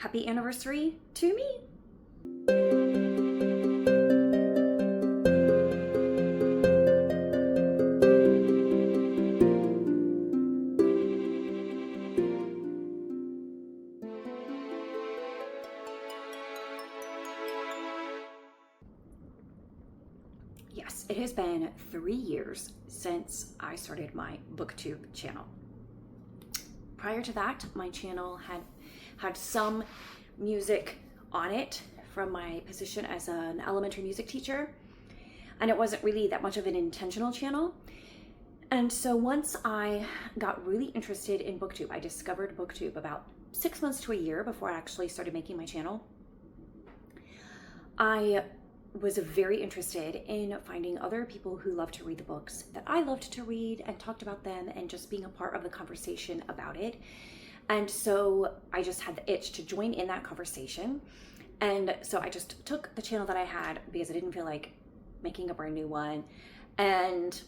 happy anniversary to me. Yes, it has been 3 years since I started my BookTube channel. Prior to that, my channel had some music on it from my position as an elementary music teacher, and it wasn't really that much of an intentional channel. And so once I got really interested in BookTube, I discovered BookTube about 6 months to a year before I actually started making my channel. I was very interested in finding other people who love to read the books that I loved to read and talked about them and just being a part of the conversation about it. And so I just had the itch to join in that conversation. And so I just took the channel that I had because I didn't feel like making a brand new one and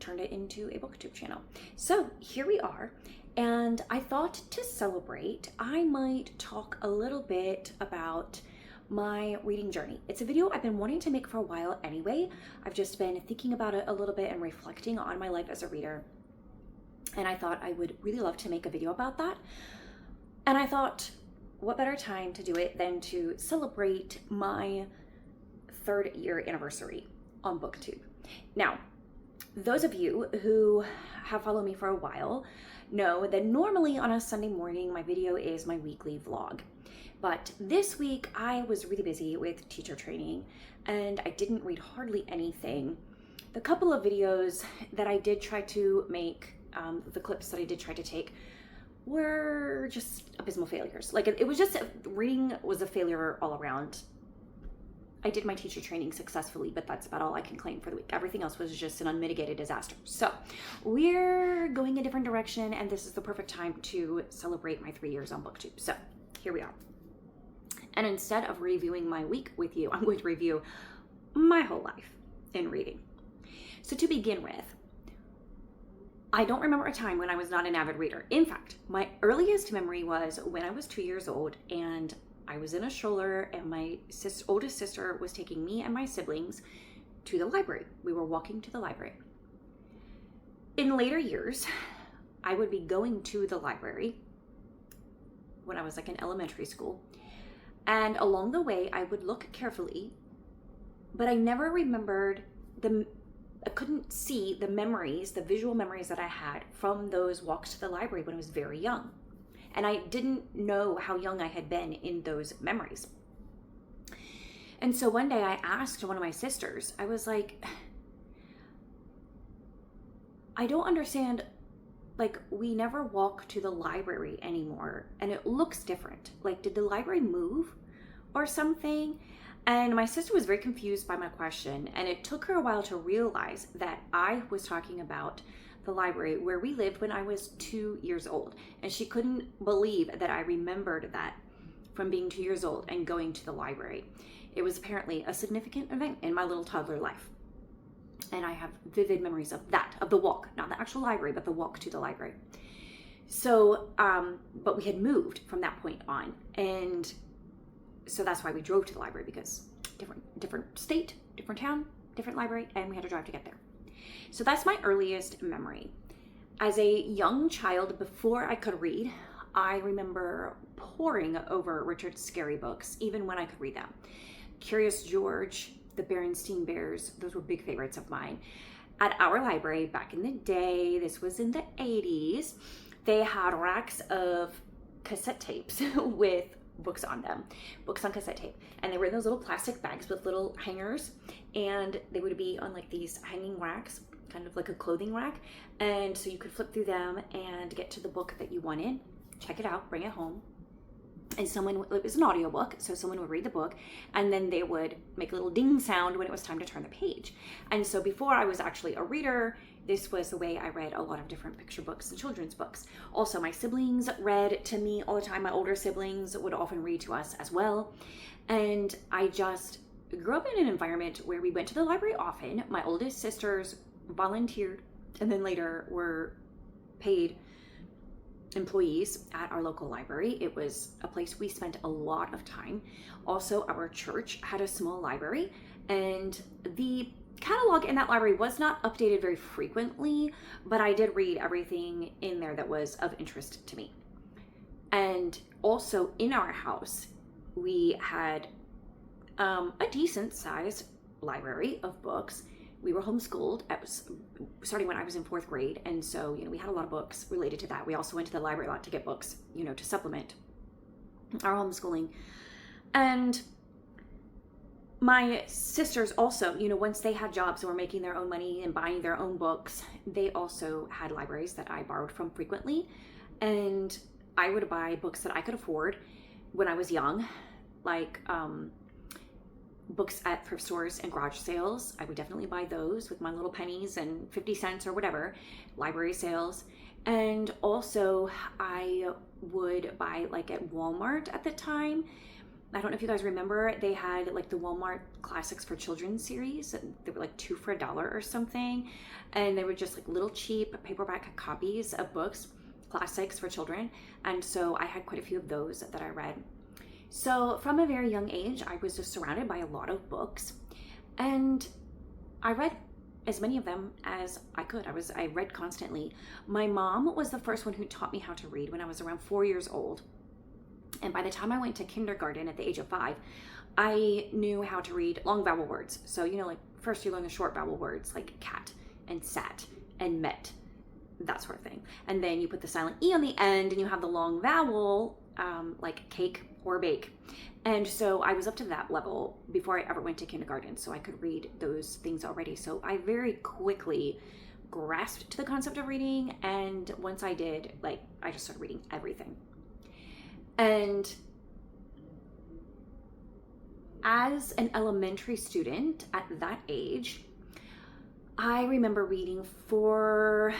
turned it into a BookTube channel. So here we are. And I thought to celebrate, I might talk a little bit about my reading journey. It's a video I've been wanting to make for a while anyway. I've just been thinking about it a little bit and reflecting on my life as a reader. And I thought I would really love to make a video about that. And I thought, what better time to do it than to celebrate my 3rd year anniversary on BookTube. Now, those of you who have followed me for a while know that normally on a Sunday morning, my video is my weekly vlog. But this week I was really busy with teacher training and I didn't read hardly anything. The couple of videos that I did try to make, the clips that I did try to take, were just abysmal failures. Like it was just, reading was a failure all around. I did my teacher training successfully, but that's about all I can claim for the week. Everything else was just an unmitigated disaster. So we're going a different direction and this is the perfect time to celebrate my 3 years on BookTube. So here we are. And instead of reviewing my week with you, I'm going to review my whole life in reading. So to begin with, I don't remember a time when I was not an avid reader. In fact, my earliest memory was when I was 2 years old and I was in a stroller and my oldest sister was taking me and my siblings to the library. We were walking to the library. In later years, I would be going to the library when I was like in elementary school. And along the way, I would look carefully, but I never remembered I couldn't see the memories, the visual memories that I had from those walks to the library when I was very young. And I didn't know how young I had been in those memories. And so one day I asked one of my sisters, I was like, I don't understand, like we never walk to the library anymore and it looks different. Like, did the library move or something? And my sister was very confused by my question, and it took her a while to realize that I was talking about the library where we lived when I was 2 years old. And she couldn't believe that I remembered that from being 2 years old and going to the library. It was apparently a significant event in my little toddler life. And I have vivid memories of that, of the walk, not the actual library, but the walk to the library. So, but we had moved from that point on. And so that's why we drove to the library, because different state, different town, different library, and we had to drive to get there. So that's my earliest memory. As a young child, before I could read, I remember poring over Richard Scarry books, even when I could read them. Curious George, the Berenstain Bears, those were big favorites of mine. At our library back in the day, this was in the 80s, they had racks of cassette tapes with books on them, books on cassette tape. And they were in those little plastic bags with little hangers, and they would be on like these hanging racks, kind of like a clothing rack. And so you could flip through them and get to the book that you wanted, check it out, bring it home. And it was an audiobook, so someone would read the book and then they would make a little ding sound when it was time to turn the page. And so before I was actually a reader, this was the way I read a lot of different picture books and children's books. Also, my siblings read to me all the time. My older siblings would often read to us as well. And I just grew up in an environment where we went to the library often. My oldest sisters volunteered and then later were paid employees at our local library. It was a place we spent a lot of time. Also, our church had a small library, and the catalog in that library was not updated very frequently, but I did read everything in there that was of interest to me. And also in our house, we had a decent sized library of books. We were homeschooled starting when I was in 4th grade. And so, we had a lot of books related to that. We also went to the library a lot to get books, to supplement our homeschooling. And my sisters also, once they had jobs and were making their own money and buying their own books, they also had libraries that I borrowed from frequently. And I would buy books that I could afford when I was young, like books at thrift stores and garage sales. I would definitely buy those with my little pennies and 50 cents or whatever, library sales. And also I would buy like at Walmart at the time. I don't know if you guys remember, they had like the Walmart Classics for Children series. They were like 2 for $1 or something. And they were just like little cheap paperback copies of books, classics for children. And so I had quite a few of those that I read. So from a very young age, I was just surrounded by a lot of books, and I read as many of them as I could. I read constantly. My mom was the first one who taught me how to read when I was around 4 years old. And by the time I went to kindergarten at the age of 5, I knew how to read long vowel words. So, like first you learn the short vowel words like cat and sat and met, that sort of thing. And then you put the silent E on the end and you have the long vowel, like cake or bake. And so I was up to that level before I ever went to kindergarten. So I could read those things already. So I very quickly grasped to the concept of reading. And once I did, I just started reading everything. And as an elementary student at that age, I remember reading, for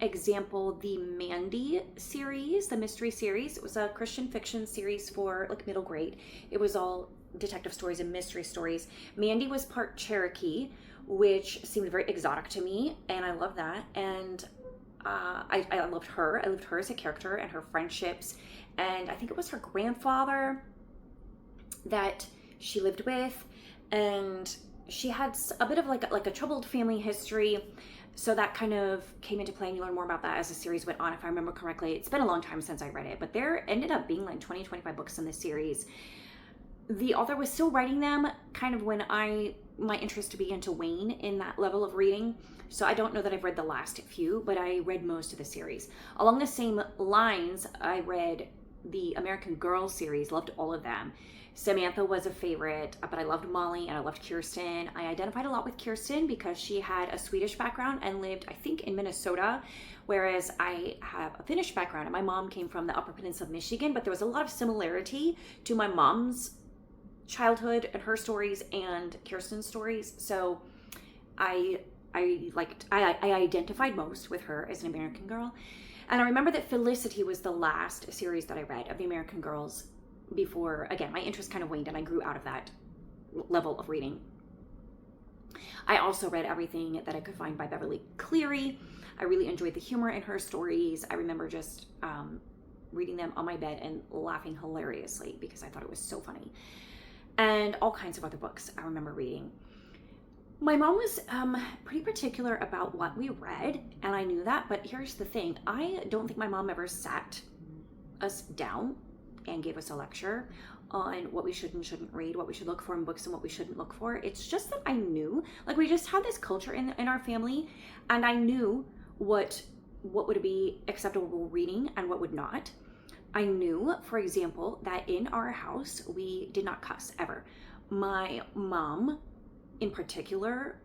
example, the Mandy series, the mystery series. It was a Christian fiction series for like middle grade. It was all detective stories and mystery stories. Mandy was part Cherokee, which seemed very exotic to me, and I love that. And I loved her. I loved her as a character and her friendships. And I think it was her grandfather that she lived with, and she had a bit of like a troubled family history. So that kind of came into play, and you learn more about that as the series went on, if I remember correctly. It's been a long time since I read it, but there ended up being like 20, 25 books in this series. The author was still writing them kind of when my interest began to wane in that level of reading. So I don't know that I've read the last few, but I read most of the series. Along the same lines, I read the American Girl series, loved all of them. Samantha was a favorite, but I loved Molly and I loved Kirsten. I identified a lot with Kirsten because she had a Swedish background and lived, I think, in Minnesota, whereas I have a Finnish background, and my mom came from the Upper Peninsula of Michigan, but there was a lot of similarity to my mom's childhood and her stories and Kirsten's stories. So I identified most with her as an American Girl. And I remember that Felicity was the last series that I read of the American Girls before, again, my interest kind of waned and I grew out of that level of reading. I also read everything that I could find by Beverly Cleary. I really enjoyed the humor in her stories. I remember just reading them on my bed and laughing hilariously because I thought it was so funny. And all kinds of other books I remember reading. My mom was pretty particular about what we read, and I knew that, but here's the thing. I don't think my mom ever sat us down and gave us a lecture on what we should and shouldn't read, what we should look for in books and what we shouldn't look for. It's just that I knew, like, we just had this culture in our family, and I knew what would be acceptable reading and what would not. I knew, for example, that in our house, we did not cuss ever. My mom, in particular,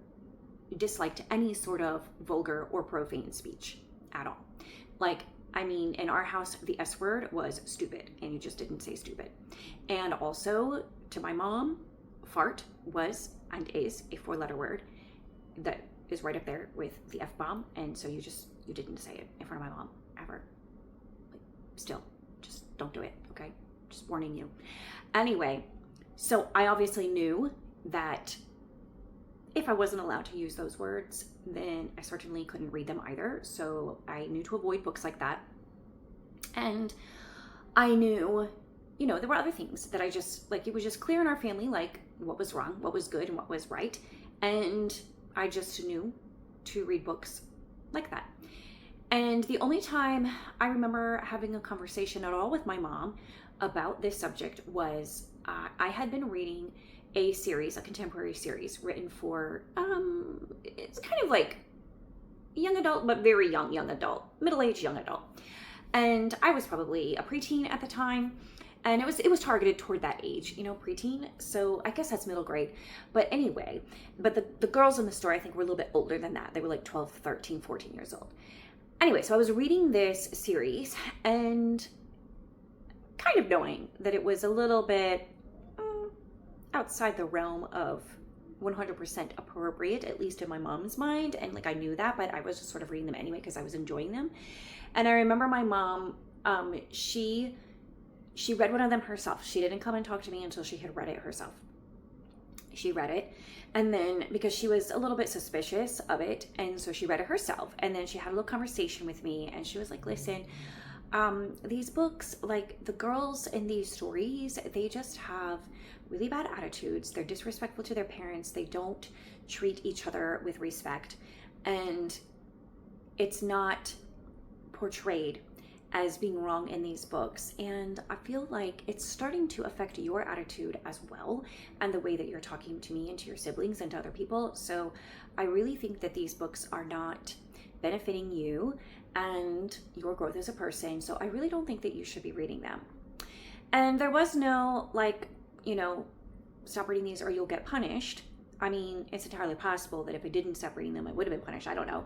disliked any sort of vulgar or profane speech at all. Like, I mean, in our house, the S word was stupid, and you just didn't say stupid. And also, to my mom, fart was and is a 4-letter word that is right up there with the F-bomb, and so you didn't say it in front of my mom, ever. Like, still, just don't do it, okay? Just warning you. Anyway, so I obviously knew that if I wasn't allowed to use those words, then I certainly couldn't read them either. So I knew to avoid books like that. And I knew, there were other things that I just, like, it was just clear in our family, like, what was wrong, what was good, and what was right. And I just knew to read books like that. And the only time I remember having a conversation at all with my mom about this subject was I had been reading a series, a contemporary series written for, it's kind of like young adult, but very young adult, middle-aged young adult. And I was probably a preteen at the time. And it was targeted toward that age, preteen. So I guess that's middle grade. But anyway, the girls in the story, I think, were a little bit older than that. They were like 12, 13, 14 years old. Anyway, so I was reading this series and kind of knowing that it was a little bit outside the realm of 100% appropriate, at least in my mom's mind. And like, I knew that, but I was just sort of reading them anyway because I was enjoying them. And I remember my mom, she read one of them herself. She didn't come and talk to me until she had read it herself. She read it, and then, because she was a little bit suspicious of it, and so she read it herself, and then she had a little conversation with me, and she was like, listen, these books, like, the girls in these stories, they just have really bad attitudes. They're disrespectful to their parents. They don't treat each other with respect, and it's not portrayed as being wrong in these books. And I feel like it's starting to affect your attitude as well, and the way that you're talking to me and to your siblings and to other people. So I really think that these books are not benefiting you and your growth as a person. So I really don't think that you should be reading them. And there was no, like, stop reading these or you'll get punished. I mean, it's entirely possible that if I didn't stop reading them, I would have been punished. I don't know.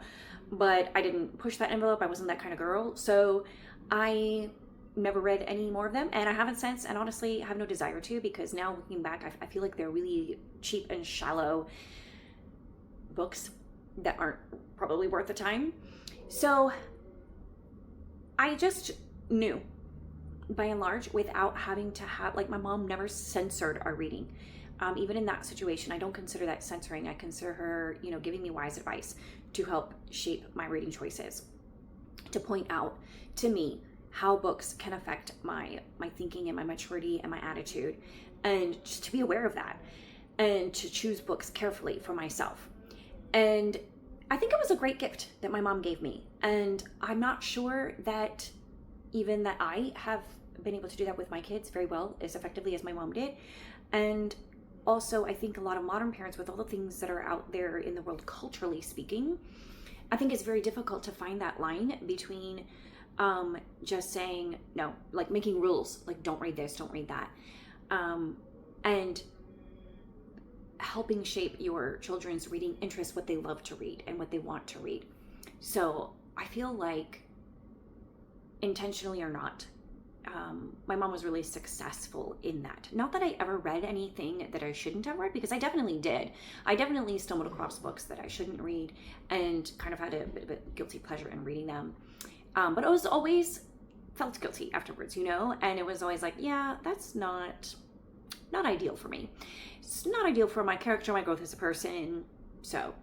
But I didn't push that envelope. I wasn't that kind of girl. So I never read any more of them, and I haven't since, and honestly have no desire to, because now looking back, I feel like they're really cheap and shallow books that aren't probably worth the time. So I just knew, by and large, without having to have, like, my mom never censored our reading. Even in that situation, I don't consider that censoring. I consider her, giving me wise advice to help shape my reading choices, to point out to me how books can affect my thinking and my maturity and my attitude, and just to be aware of that and to choose books carefully for myself. And I think it was a great gift that my mom gave me, and I'm not sure that even that I have been able to do that with my kids very well, as effectively as my mom did. And also, I think a lot of modern parents, with all the things that are out there in the world culturally speaking, I think it's very difficult to find that line between just saying no, like making rules, like don't read this, don't read that, and helping shape your children's reading interests, what they love to read and what they want to read. So I feel like, intentionally or not, my mom was really successful in that. Not that I ever read anything that I shouldn't have read, because I definitely did. I definitely stumbled across books that I shouldn't read and kind of had a bit of a guilty pleasure in reading them. But I was always felt guilty afterwards, and it was always like, yeah, that's not ideal for me. It's not ideal for my character, my growth as a person. So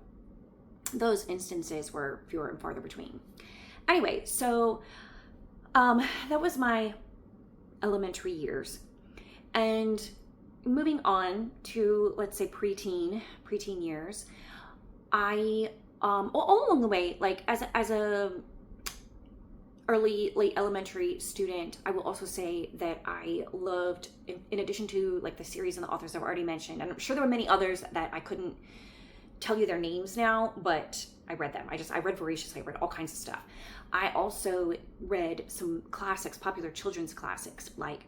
those instances were fewer and farther between. Anyway, so that was my elementary years. And moving on to, let's say, preteen years, I all along the way, like as a late elementary student, I will also say that I loved, in addition to like the series and the authors I've already mentioned, and I'm sure there were many others that I couldn't tell you their names now, but I read them. I read voraciously. I read all kinds of stuff. I also read some classics, popular children's classics, like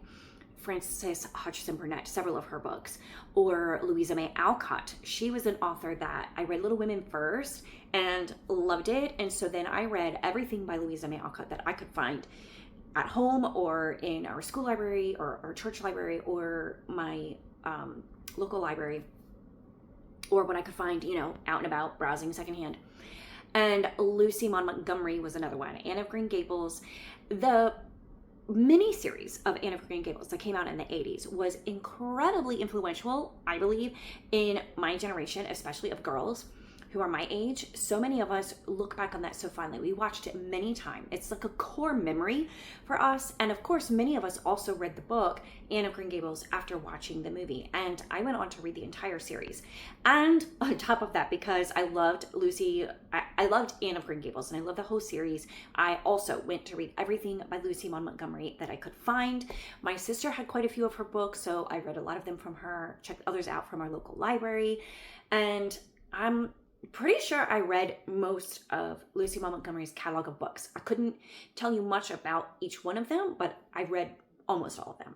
Frances Hodgson Burnett, several of her books, or Louisa May Alcott. She was an author that I read Little Women first and loved it. And so then I read everything by Louisa May Alcott that I could find at home or in our school library or our church library or my local library, or when I could find, out and about browsing secondhand. And Lucy Maud Montgomery was another one. Anne of Green Gables. The miniseries of Anne of Green Gables that came out in the 80s was incredibly influential, I believe, in my generation, especially of girls. who are my age, so many of us look back on that so fondly. We watched it many times. It's like a core memory for us. And of course, many of us also read the book, Anne of Green Gables, after watching the movie. And I went on to read the entire series. And on top of that, because I loved I loved Anne of Green Gables and I love the whole series, I also went to read everything by Lucy Maud Montgomery that I could find. My sister had quite a few of her books, so I read a lot of them from her, checked others out from our local library. And I'm pretty sure I read most of Lucy Maud Montgomery's catalog of books. I couldn't tell you much about each one of them, but I read almost all of them.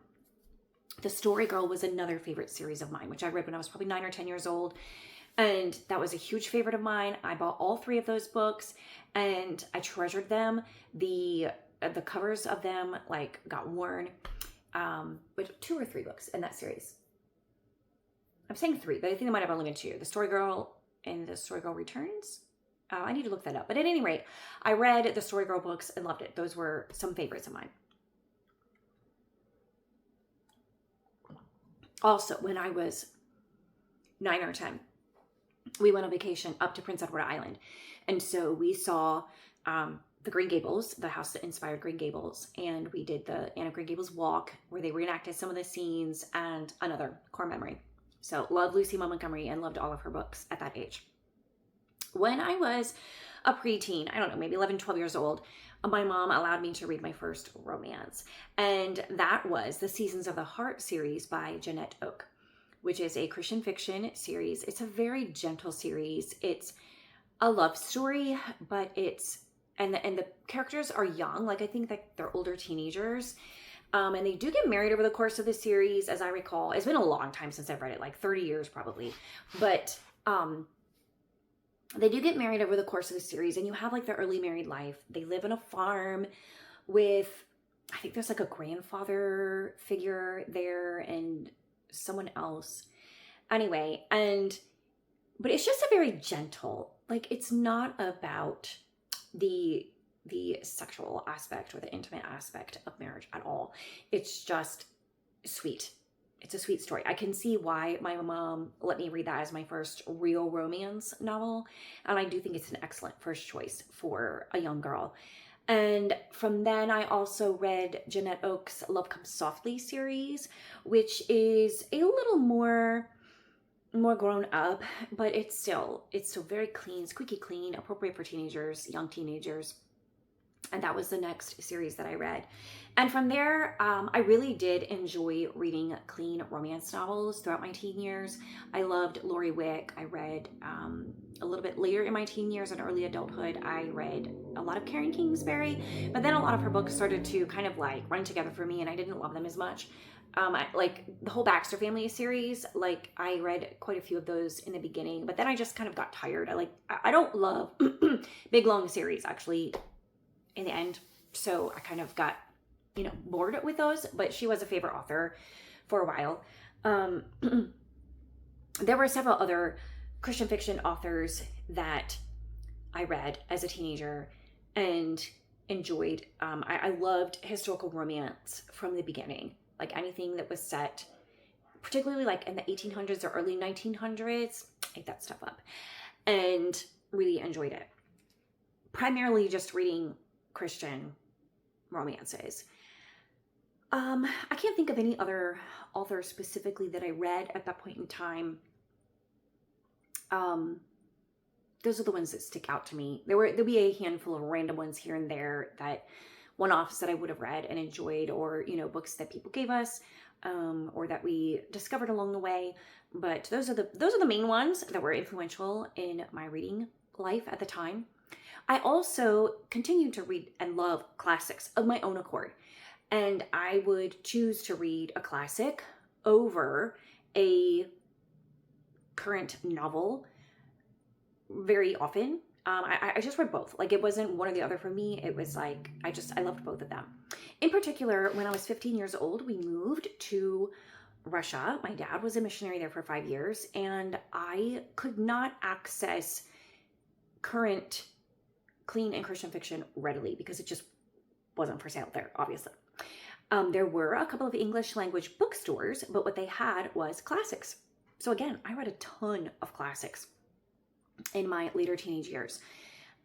The Story Girl was another favorite series of mine, which I read when I was probably 9 or 10 years old. And that was a huge favorite of mine. I bought all 3 of those books and I treasured them. The covers of them like got worn. But 2 or 3 books in that series. I'm saying 3, but I think there might have only been 2. The Story Girl and The Story Girl Returns. I need to look that up. But at any rate, I read the Story Girl books and loved it. Those were some favorites of mine. Also, when I was 9 or 10, we went on vacation up to Prince Edward Island. And so we saw the Green Gables, the house that inspired Green Gables. And we did the Anne of Green Gables walk where they reenacted some of the scenes, and another core memory. So loved Lucy Maud Montgomery and loved all of her books at that age. When I was a preteen, I don't know, maybe 11, 12 years old, my mom allowed me to read my first romance. And that was the Seasons of the Heart series by Jeanette Oke, which is a Christian fiction series. It's a very gentle series. It's a love story, but and the characters are young. Like, I think that they're older teenagers. And they do get married over the course of the series, as I recall. It's been a long time since I've read it, like 30 years probably. But they do get married over the course of the series, and you have like their early married life. They live on a farm with, I think there's like a grandfather figure there and someone else. Anyway, but it's just a very gentle, like, it's not about the sexual aspect or the intimate aspect of marriage at all. It's just sweet. It's a sweet story. I can see why my mom let me read that as my first real romance novel. And I do think it's an excellent first choice for a young girl. And from then I also read Jeanette Oke's Love Comes Softly series, which is a little more grown up, but it's still very clean, squeaky clean, appropriate for teenagers, young teenagers. And that was the next series that I read. And from there, I really did enjoy reading clean romance novels throughout my teen years. I loved Lori Wick. I read a little bit later in my teen years and early adulthood, I read a lot of Karen Kingsbury, but then a lot of her books started to kind of like run together for me and I didn't love them as much. Like the whole Baxter Family series, like I read quite a few of those in the beginning, but then I just kind of got tired. I don't love big long series actually in the end. So I kind of got, bored with those, but she was a favorite author for a while. There were several other Christian fiction authors that I read as a teenager and enjoyed. I loved historical romance from the beginning, like anything that was set, particularly like in the 1800s or early 1900s, ate that stuff up and really enjoyed it. Primarily just reading Christian romances. I can't think of any other author specifically that I read at that point in time. Those are the ones that stick out to me. There'll be a handful of random ones here and there, that one-offs that I would have read and enjoyed, or books that people gave us, or that we discovered along the way. But those are the main ones that were influential in my reading life at the time. I also continued to read and love classics of my own accord. And I would choose to read a classic over a current novel very often. I just read both. Like, it wasn't one or the other for me. It was like, I loved both of them. In particular, when I was 15 years old, we moved to Russia. My dad was a missionary there for 5 years, and I could not access current clean and Christian fiction readily because it just wasn't for sale there, obviously. There were a couple of English language bookstores, but what they had was classics. So again, I read a ton of classics. in my later teenage years.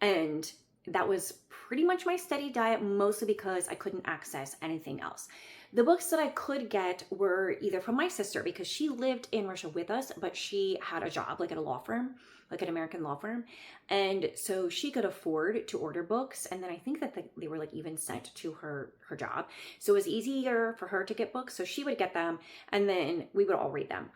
And that was pretty much my steady diet, mostly because I couldn't access anything else. The books that I could get were either from my sister, because she lived in Russia with us, but she had a job like at a law firm, like an American law firm. And so she could afford to order books. And then I think that they were like even sent to her job. So it was easier for her to get books. So she would get them and then we would all read them.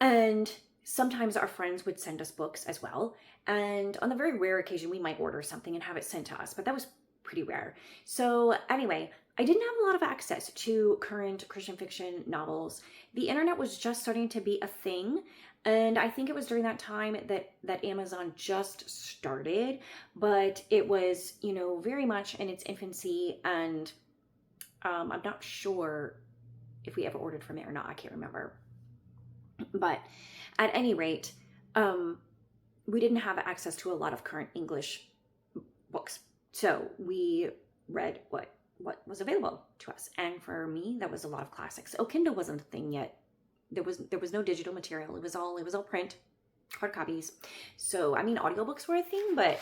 And sometimes our friends would send us books as well. And on the very rare occasion, we might order something and have it sent to us, but that was pretty rare. So anyway, I didn't have a lot of access to current Christian fiction novels. The internet was just starting to be a thing. And I think it was during that time that Amazon just started, but it was, you know, very much in its infancy. And I'm not sure if we ever ordered from it or not. I can't remember. But at any rate, we didn't have access to a lot of current English books. So we read what was available to us. And for me, that was a lot of classics. Oh, Kindle wasn't a thing yet. There was no digital material. It was all print, hard copies. So, I mean, audiobooks were a thing, but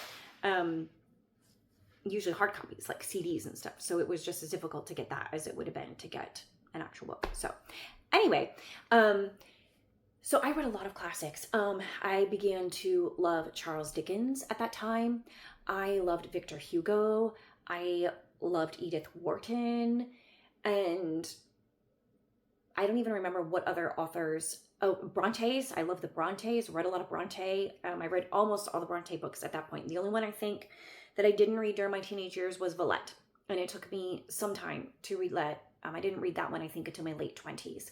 usually hard copies, like CDs and stuff. So it was just as difficult to get that as it would have been to get an actual book. So anyway, so I read a lot of classics. I began to love Charles Dickens at that time. I loved Victor Hugo. I loved Edith Wharton. And I don't even remember what other authors. Oh, Brontes. I love the Brontes. Read a lot of Bronte. I read almost all the Bronte books at that point. The only one I think that I didn't read during my teenage years was Villette. And it took me some time to read Villette. I didn't read that one, I think, until my late 20s.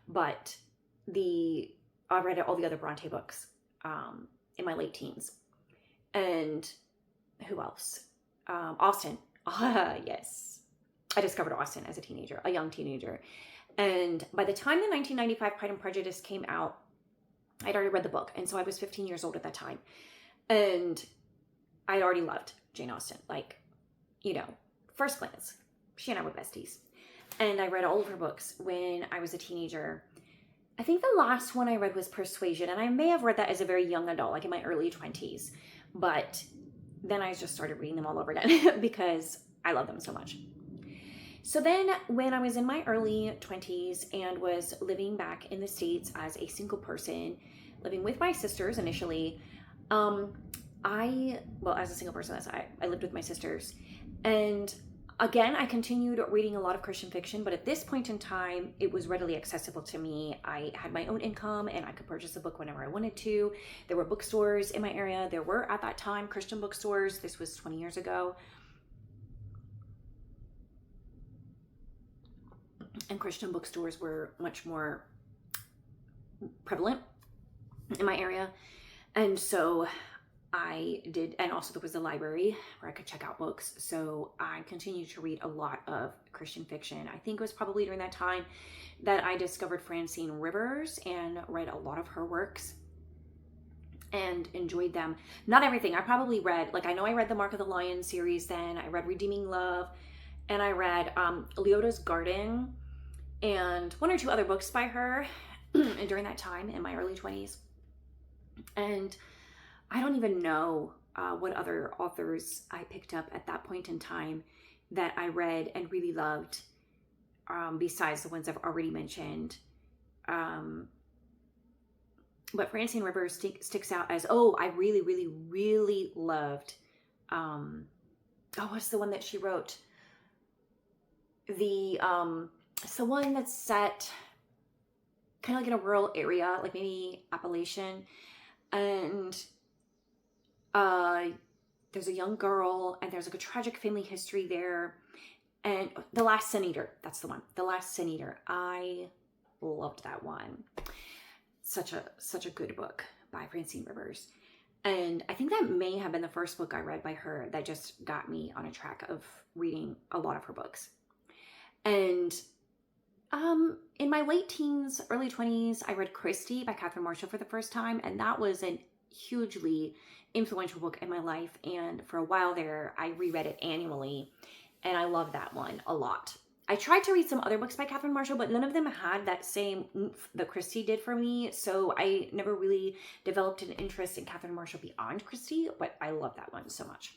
But I read all the other Bronte books in my late teens. And who else? Austen. Yes. I discovered Austen as a teenager, a young teenager. And by the time the 1995 Pride and Prejudice came out, I'd already read the book. And so I was 15 years old at that time. And I already loved Jane Austen. Like, you know, first glance, she and I were besties. And I read all of her books when I was a teenager. I think the last one I read was Persuasion. And I may have read that as a very young adult, like in my early 20s. But then I just started reading them all over again because I love them so much. So then when I was in my early 20s and was living back in the States as a single person, living with my sisters initially, as a single person, I lived with my sisters. And again, I continued reading a lot of Christian fiction, but at this point in time, it was readily accessible to me. I had my own income and I could purchase a book whenever I wanted to. There were bookstores in my area. There were, at that time, Christian bookstores. This was 20 years ago. And Christian bookstores were much more prevalent in my area. And so I did, and also there was a library where I could check out books. So I continued to read a lot of Christian fiction. I think it was probably during that time that I discovered Francine Rivers and read a lot of her works and enjoyed them. Not everything. I probably read, like I know I read the Mark of the Lion series then. I read Redeeming Love, and I read Leota's Garden and one or two other books by her during that time in my early 20s. And I don't even know what other authors I picked up at that point in time that I read and really loved, besides the ones I've already mentioned. But Francine Rivers sticks out as, I really, really, really loved, what's the one that she wrote? It's the one that's set kind of like in a rural area, like maybe Appalachian. And there's a young girl and there's like a tragic family history there. And The Last Sin Eater, that's the one. The Last Sin Eater. I loved that one. Such a good book by Francine Rivers. And I think that may have been the first book I read by her that just got me on a track of reading a lot of her books. And in my late teens, early 20s, I read Christie by Catherine Marshall for the first time. And that was a hugely influential book in my life. And for a while there, I reread it annually. And I loved that one a lot. I tried to read some other books by Catherine Marshall, but none of them had that same oomph that Christie did for me. So I never really developed an interest in Catherine Marshall beyond Christie, but I love that one so much.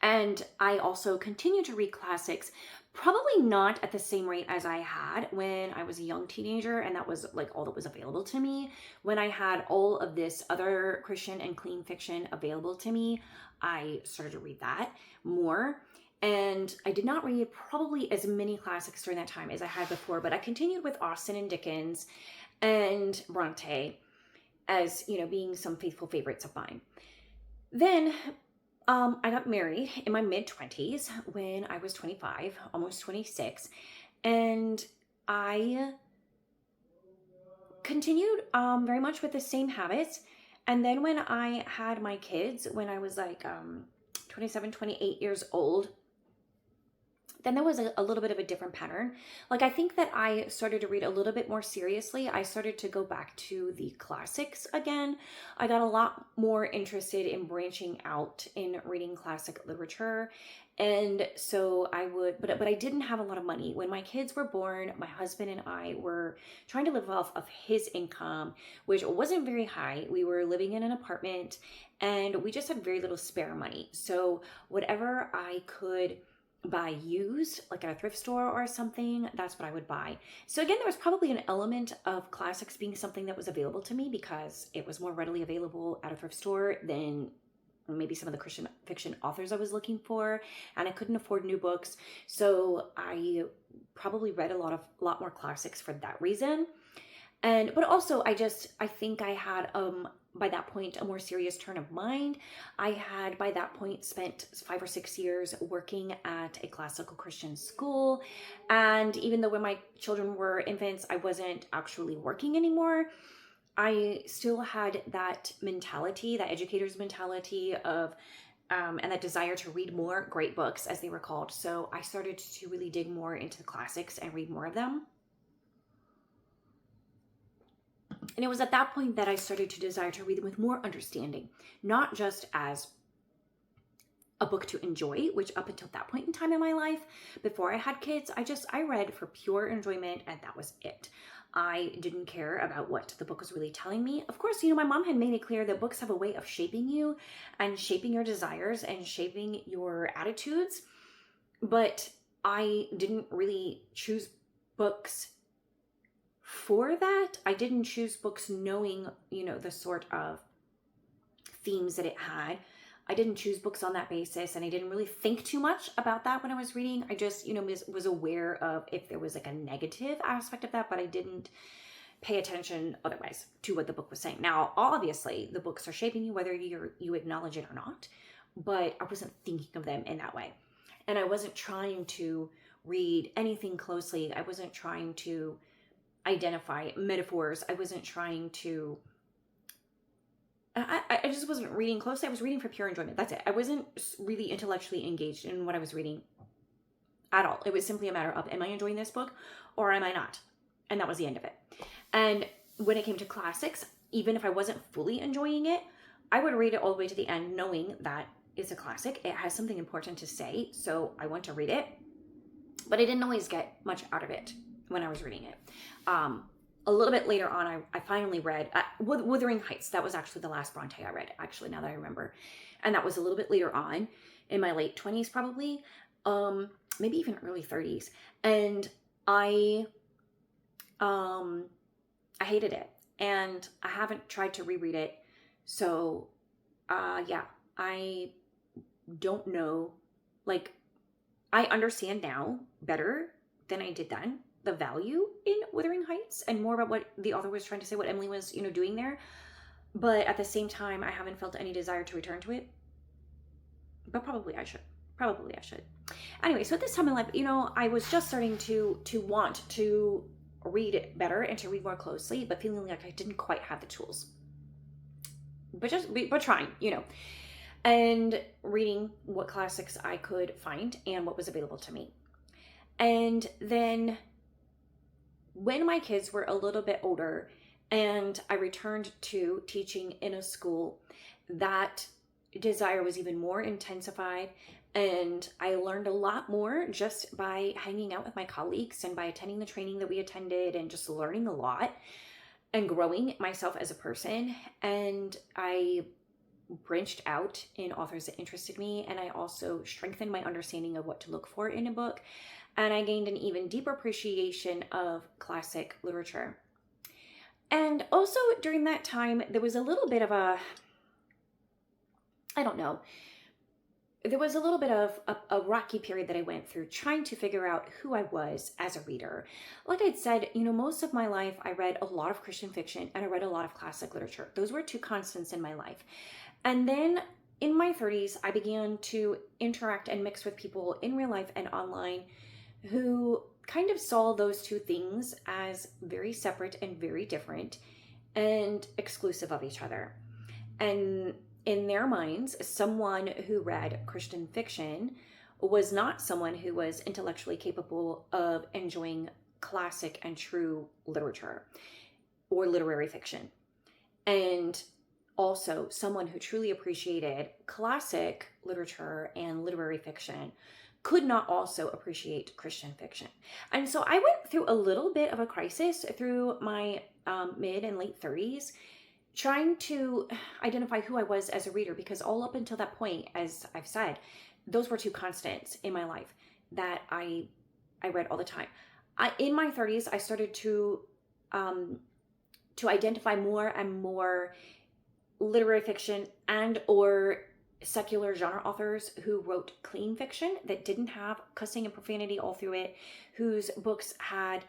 And I also continue to read classics, probably not at the same rate as I had when I was a young teenager, and that was like all that was available to me. When I had all of this other Christian and clean fiction available to me, I started to read that more. And I did not read probably as many classics during that time as I had before, but I continued with Austen and Dickens and Bronte as, being some faithful favorites of mine. Then I got married in my mid-20s when I was 25, almost 26, and I continued very much with the same habits. And then when I had my kids, when I was like 27, 28 years old, then there was a little bit of a different pattern. Like, I think that I started to read a little bit more seriously. I started to go back to the classics again. I got a lot more interested in branching out in reading classic literature. And so I would, but I didn't have a lot of money. When my kids were born, my husband and I were trying to live off of his income, which wasn't very high. We were living in an apartment and we just had very little spare money. So whatever I could buy used, like at a thrift store or something, that's what I would buy. So again, there was probably an element of classics being something that was available to me because it was more readily available at a thrift store than maybe some of the Christian fiction authors I was looking for, and I couldn't afford new books. So I probably read a lot more classics for that reason. But also I think I had by that point a more serious turn of mind. I had by that point spent 5 or 6 years working at a classical Christian school, and even though when my children were infants I wasn't actually working anymore, I still had that mentality, that educator's mentality of and that desire to read more great books, as they were called. So I started to really dig more into the classics and read more of them. And it was at that point that I started to desire to read them with more understanding, not just as a book to enjoy, which up until that point in time in my life, before I had kids, I read for pure enjoyment, and that was it. I didn't care about what the book was really telling me. Of course, my mom had made it clear that books have a way of shaping you and shaping your desires and shaping your attitudes, but I didn't really choose books for that. I didn't choose books knowing, the sort of themes that it had. I didn't choose books on that basis, and I didn't really think too much about that when I was reading. I just, was aware of if there was like a negative aspect of that, but I didn't pay attention otherwise to what the book was saying. Now, obviously, the books are shaping you whether you acknowledge it or not, but I wasn't thinking of them in that way. And I wasn't trying to read anything closely. I wasn't trying to identify metaphors. I wasn't trying to I just wasn't reading closely. I was reading for pure enjoyment. That's it. I wasn't really intellectually engaged in what I was reading at all. It was simply a matter of, am I enjoying this book or am I not? And that was the end of it. And when it came to classics, even if I wasn't fully enjoying it, I would read it all the way to the end, knowing that it's a classic. It has something important to say, so I want to read it. But I didn't always get much out of it when I was reading it. A little bit later on, I finally read Wuthering Heights. That was actually the last Bronte I read, actually, now that I remember. And that was a little bit later on, in my late 20s probably, maybe even early 30s. And I hated it. And I haven't tried to reread it. So, yeah, I don't know. Like, I understand now better than I did then the value in Wuthering Heights and more about what the author was trying to say, what Emily was, doing there. But at the same time, I haven't felt any desire to return to it. But probably I should. Anyway, so at this time in life, I was just starting to want to read it better and to read more closely, but feeling like I didn't quite have the tools. But trying, and reading what classics I could find and what was available to me. And then when my kids were a little bit older and I returned to teaching in a school, that desire was even more intensified. And I learned a lot more just by hanging out with my colleagues and by attending the training that we attended and just learning a lot and growing myself as a person. And I branched out in authors that interested me, and I also strengthened my understanding of what to look for in a book, and I gained an even deeper appreciation of classic literature. And also during that time, there was a little bit of there was a little bit of a rocky period that I went through trying to figure out who I was as a reader. Like I'd said, most of my life I read a lot of Christian fiction and I read a lot of classic literature. Those were two constants in my life. And then in my 30s, I began to interact and mix with people in real life and online who kind of saw those two things as very separate and very different and exclusive of each other. And in their minds, someone who read Christian fiction was not someone who was intellectually capable of enjoying classic and true literature or literary fiction. And also, someone who truly appreciated classic literature and literary fiction could not also appreciate Christian fiction. And so I went through a little bit of a crisis through my mid and late 30s, trying to identify who I was as a reader, because all up until that point, as I've said, those were two constants in my life that I read all the time. In my 30s, I started to identify more and more literary fiction and or secular genre authors who wrote clean fiction that didn't have cussing and profanity all through it, whose books had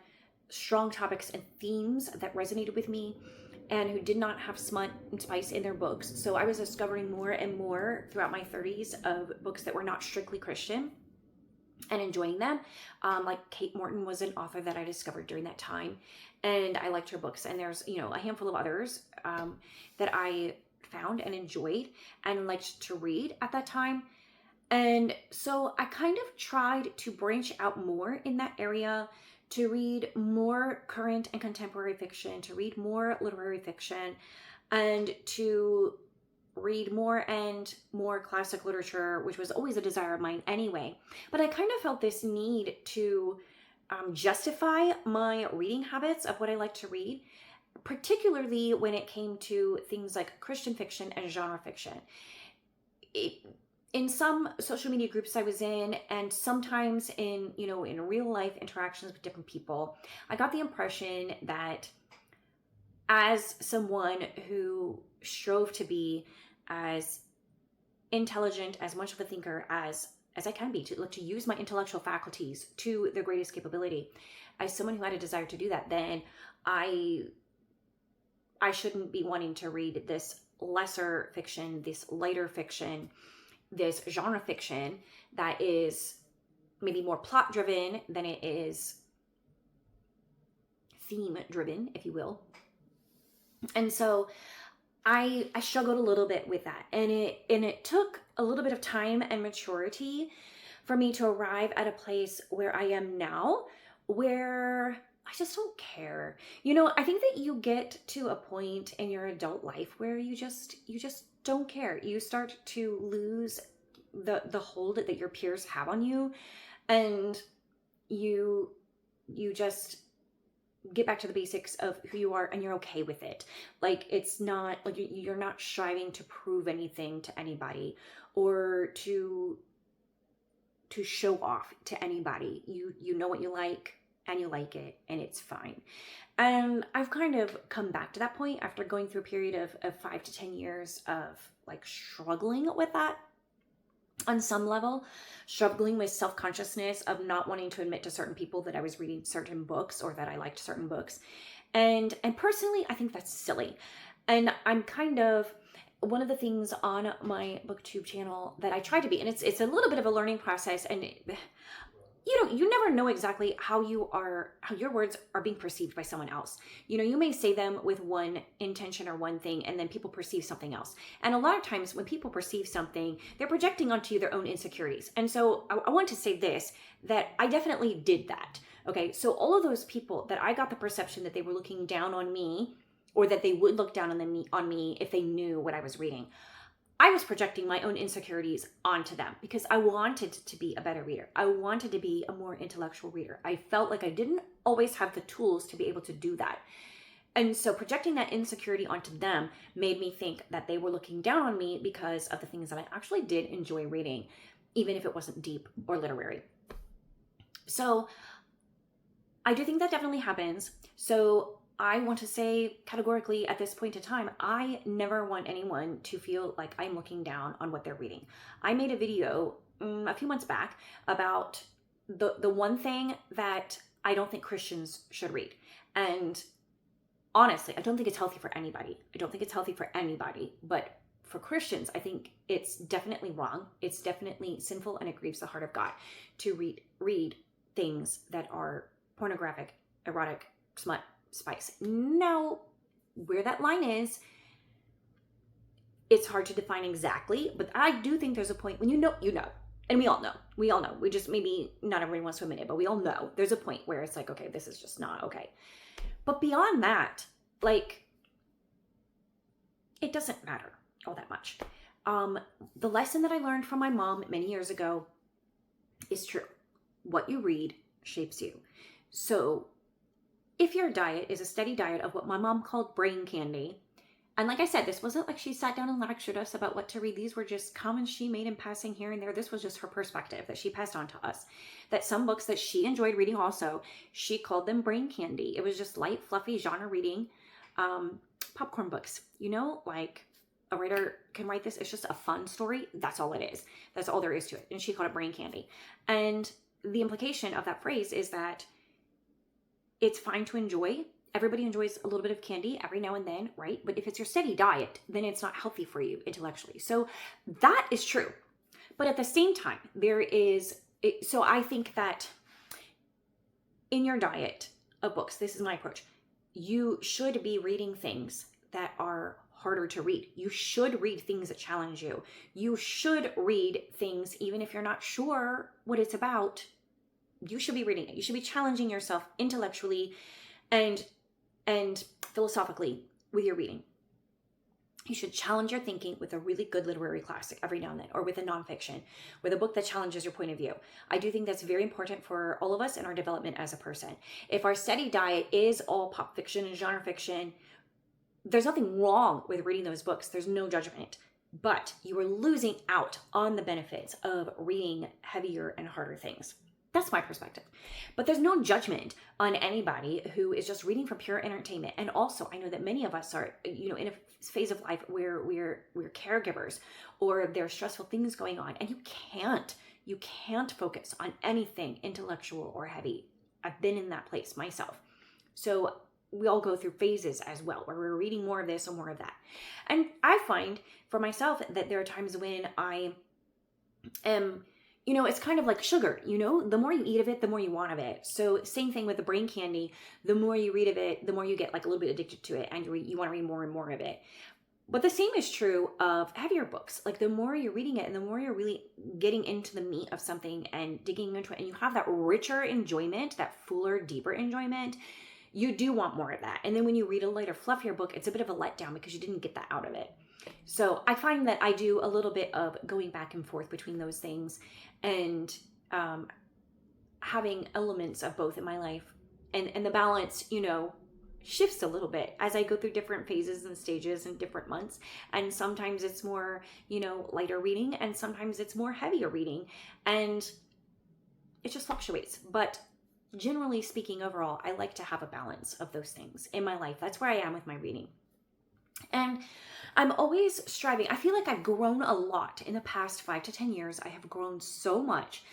strong topics and themes that resonated with me, and who did not have smut and spice in their books. So I was discovering more and more throughout my 30s of books that were not strictly Christian and enjoying them. Like Kate Morton was an author that I discovered during that time, and I liked her books. And there's, a handful of others that I found and enjoyed and liked to read at that time. And so I kind of tried to branch out more in that area, to read more current and contemporary fiction, to read more literary fiction, and to read more and more classic literature, which was always a desire of mine anyway. But I kind of felt this need to justify my reading habits of what I like to read, particularly when it came to things like Christian fiction and genre fiction. In some social media groups I was in, and sometimes in real life interactions with different people, I got the impression that as someone who strove to be as intelligent, as much of a thinker as I can be, to use my intellectual faculties to their greatest capability, as someone who had a desire to do that, then I shouldn't be wanting to read this lesser fiction, this lighter fiction, this genre fiction that is maybe more plot driven than it is theme driven, if you will. And so I struggled a little bit with that, and it took a little bit of time and maturity for me to arrive at a place where I am now, where I just don't care. I think that you get to a point in your adult life where you just don't care. You start to lose the hold that your peers have on you, and you just get back to the basics of who you are, and you're okay with it. Like, it's not like you're not striving to prove anything to anybody or to show off to anybody. You know what you like, and you like it, and it's fine. And I've kind of come back to that point after going through a period of 5 to 10 years of like struggling with that on some level, struggling with self-consciousness of not wanting to admit to certain people that I was reading certain books or that I liked certain books. And personally, I think that's silly. And I'm kind of, one of the things on my BookTube channel that I try to be, and it's a little bit of a learning process, and you never know exactly how your words are being perceived by someone else. You may say them with one intention or one thing, and then people perceive something else. And a lot of times when people perceive something, they're projecting onto you their own insecurities. And so I want to say this, that I definitely did that. Okay, so all of those people that I got the perception that they were looking down on me, or that they would look down on me if they knew what I was reading, I was projecting my own insecurities onto them because I wanted to be a better reader. I wanted to be a more intellectual reader. I felt like I didn't always have the tools to be able to do that. And so projecting that insecurity onto them made me think that they were looking down on me because of the things that I actually did enjoy reading, even if it wasn't deep or literary. So I do think that definitely happens. So I want to say categorically at this point in time, I never want anyone to feel like I'm looking down on what they're reading. I made a video a few months back about the one thing that I don't think Christians should read. And honestly, I don't think it's healthy for anybody. But for Christians, I think it's definitely wrong. It's definitely sinful, and it grieves the heart of God to read things that are pornographic, erotic, smut, spice. Now, where that line is, it's hard to define exactly, but I do think there's a point when you know, and we all know. We just, maybe not everyone wants to admit it, but we all know there's a point where it's like, okay, this is just not okay. But beyond that, like, it doesn't matter all that much. The lesson that I learned from my mom many years ago is true. What you read shapes you. So if your diet is a steady diet of what my mom called brain candy, and like I said, this wasn't like she sat down and lectured us about what to read. These were just comments she made in passing here and there. This was just her perspective that she passed on to us. That some books that she enjoyed reading also, she called them brain candy. It was just light, fluffy genre reading, popcorn books. Like a writer can write this. It's just a fun story. That's all it is. That's all there is to it. And she called it brain candy. And the implication of that phrase is that it's fine to enjoy. Everybody enjoys a little bit of candy every now and then, right? But if it's your steady diet, then it's not healthy for you intellectually. So that is true. But at the same time, so I think that in your diet of books, this is my approach, you should be reading things that are harder to read. You should read things that challenge you. You should read things, even if you're not sure what it's about, you should be reading it. You should be challenging yourself intellectually and philosophically with your reading. You should challenge your thinking with a really good literary classic every now and then, or with a nonfiction, with a book that challenges your point of view. I do think that's very important for all of us in our development as a person. If our steady diet is all pop fiction and genre fiction, there's nothing wrong with reading those books. There's no judgment. But you are losing out on the benefits of reading heavier and harder things. That's my perspective. But there's no judgment on anybody who is just reading for pure entertainment. And also, I know that many of us are, in a phase of life where we're caregivers, or there's stressful things going on, and you can't focus on anything intellectual or heavy. I've been in that place myself. So we all go through phases as well, where we're reading more of this or more of that. And I find for myself that there are times when I am, it's kind of like sugar, the more you eat of it, the more you want of it. So same thing with the brain candy, the more you read of it, the more you get like a little bit addicted to it, and you want to read more and more of it. But the same is true of heavier books. Like the more you're reading it and the more you're really getting into the meat of something and digging into it, and you have that richer enjoyment, that fuller, deeper enjoyment, you do want more of that. And then when you read a lighter, fluffier book, it's a bit of a letdown because you didn't get that out of it. So I find that I do a little bit of going back and forth between those things, and having elements of both in my life. And the balance, shifts a little bit as I go through different phases and stages and different months. And sometimes it's more, lighter reading, and sometimes it's more heavier reading. And it just fluctuates. But generally speaking, overall, I like to have a balance of those things in my life. That's where I am with my reading. And I'm always striving. I feel like I've grown a lot in the past 5 to 10 years. I have grown so much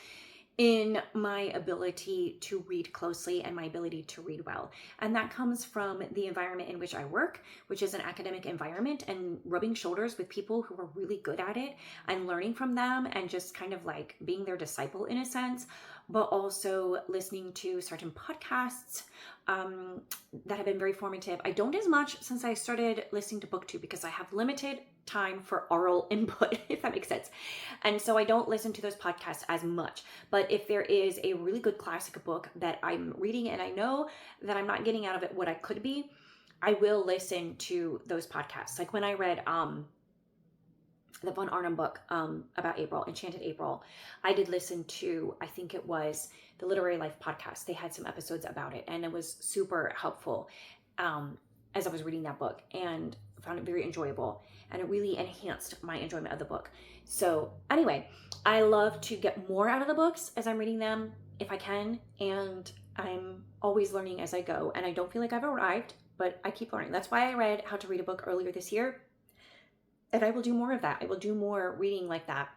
in my ability to read closely and my ability to read well. And that comes from the environment in which I work, which is an academic environment, and rubbing shoulders with people who are really good at it and learning from them and just kind of like being their disciple in a sense, but also listening to certain podcasts that have been very formative. I don't as much since I started listening to BookTube because I have limited time for oral input, if that makes sense. And so I don't listen to those podcasts as much. But if there is a really good classic book that I'm reading and I know that I'm not getting out of it what I could be, I will listen to those podcasts. Like when I read the Von Arnim book about April, Enchanted April, I did listen to, I think it was the Literary Life podcast. They had some episodes about it, and it was super helpful as I was reading that book, and found it very enjoyable, and it really enhanced my enjoyment of the book. So anyway, I love to get more out of the books as I'm reading them if I can, and I'm always learning as I go, and I don't feel like I've arrived, but I keep learning. That's why I read How to Read a Book earlier this year, and I will do more of that. I will do more reading like that,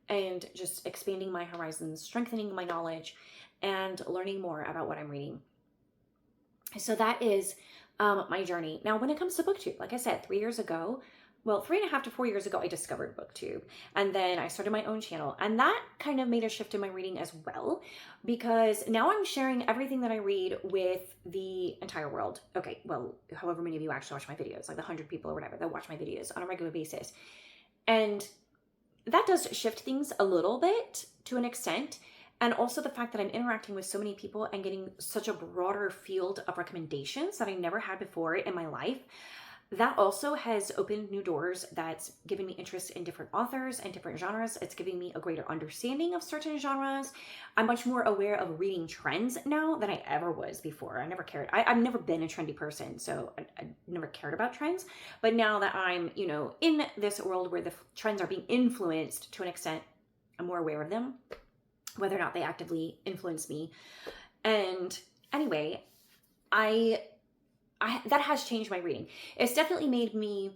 and just expanding my horizons, strengthening my knowledge, and learning more about what I'm reading. So that is my journey. Now, when it comes to BookTube, like I said, 3 years ago, well, 3.5 to 4 years ago, I discovered BookTube, and then I started my own channel, and that kind of made a shift in my reading as well, because now I'm sharing everything that I read with the entire world. Okay, well, however many of you actually watch my videos, like the 100 people or whatever that watch my videos on a regular basis. And that does shift things a little bit to an extent. And also the fact that I'm interacting with so many people and getting such a broader field of recommendations that I never had before in my life. That also has opened new doors. That's given me interest in different authors and different genres. It's giving me a greater understanding of certain genres. I'm much more aware of reading trends now than I ever was before. I never cared. I've never been a trendy person, so I never cared about trends. But now that I'm, in this world where the trends are being influenced to an extent, I'm more aware of them, whether or not they actively influence me. And anyway, that has changed my reading. It's definitely made me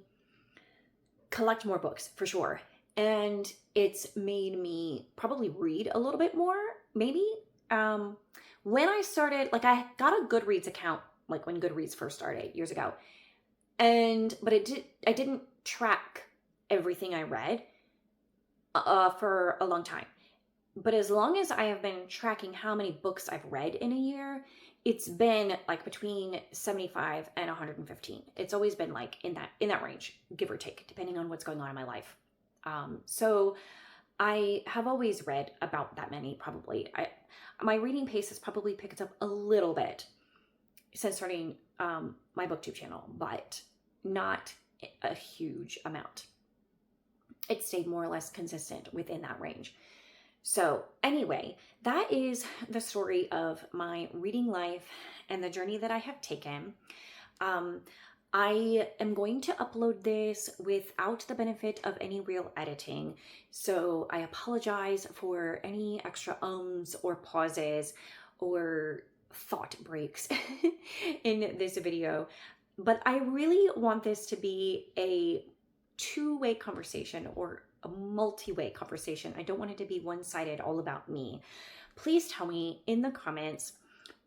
collect more books, for sure. And it's made me probably read a little bit more, maybe. When I started, I got a Goodreads account, when Goodreads first started years ago. But I didn't track everything I read for a long time. But as long as I have been tracking how many books I've read in a year, it's been between 75 and 115. It's always been in that range, give or take, depending on what's going on in my life. So I have always read about that many, probably. My reading pace has probably picked up a little bit since starting my BookTube channel, but not a huge amount. It stayed more or less consistent within that range. So anyway, that is the story of my reading life and the journey that I have taken. I am going to upload this without the benefit of any real editing. So I apologize for any extra ums or pauses or thought breaks in this video. But I really want this to be a two-way conversation or a multi-way conversation. I don't want it to be one-sided, all about me. Please tell me in the comments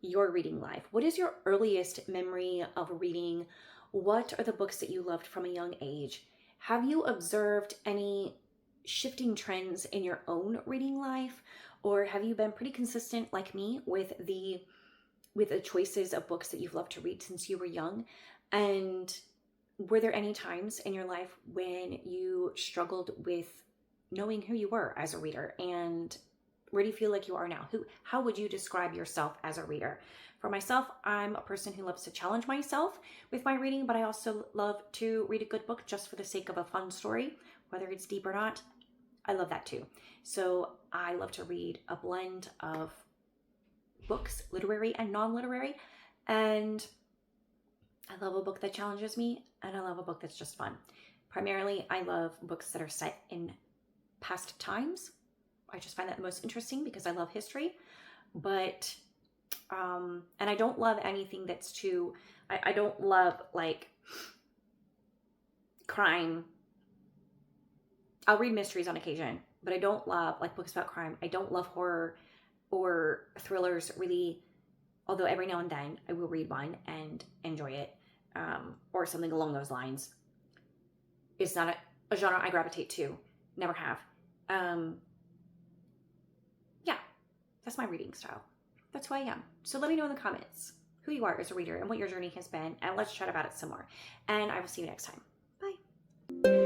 your reading life. What is your earliest memory of reading? What are the books that you loved from a young age? Have you observed any shifting trends in your own reading life? Or have you been pretty consistent like me with the choices of books that you've loved to read since you were young? And were there any times in your life when you struggled with knowing who you were as a reader? And where do you feel like you are now? How would you describe yourself as a reader? For myself, I'm a person who loves to challenge myself with my reading, but I also love to read a good book just for the sake of a fun story, whether it's deep or not. I love that too. So I love to read a blend of books, literary and non-literary, and I love a book that challenges me, and I love a book that's just fun. Primarily, I love books that are set in past times. I just find that the most interesting because I love history. But, and I don't love anything that's too, I don't love crime. I'll read mysteries on occasion, but I don't love books about crime. I don't love horror or thrillers really, although every now and then I will read one and enjoy it. Or something along those lines. It's not a genre I gravitate to. Never have. Yeah, that's my reading style. That's who I am. So let me know in the comments who you are as a reader and what your journey has been, and let's chat about it some more. And I will see you next time. Bye.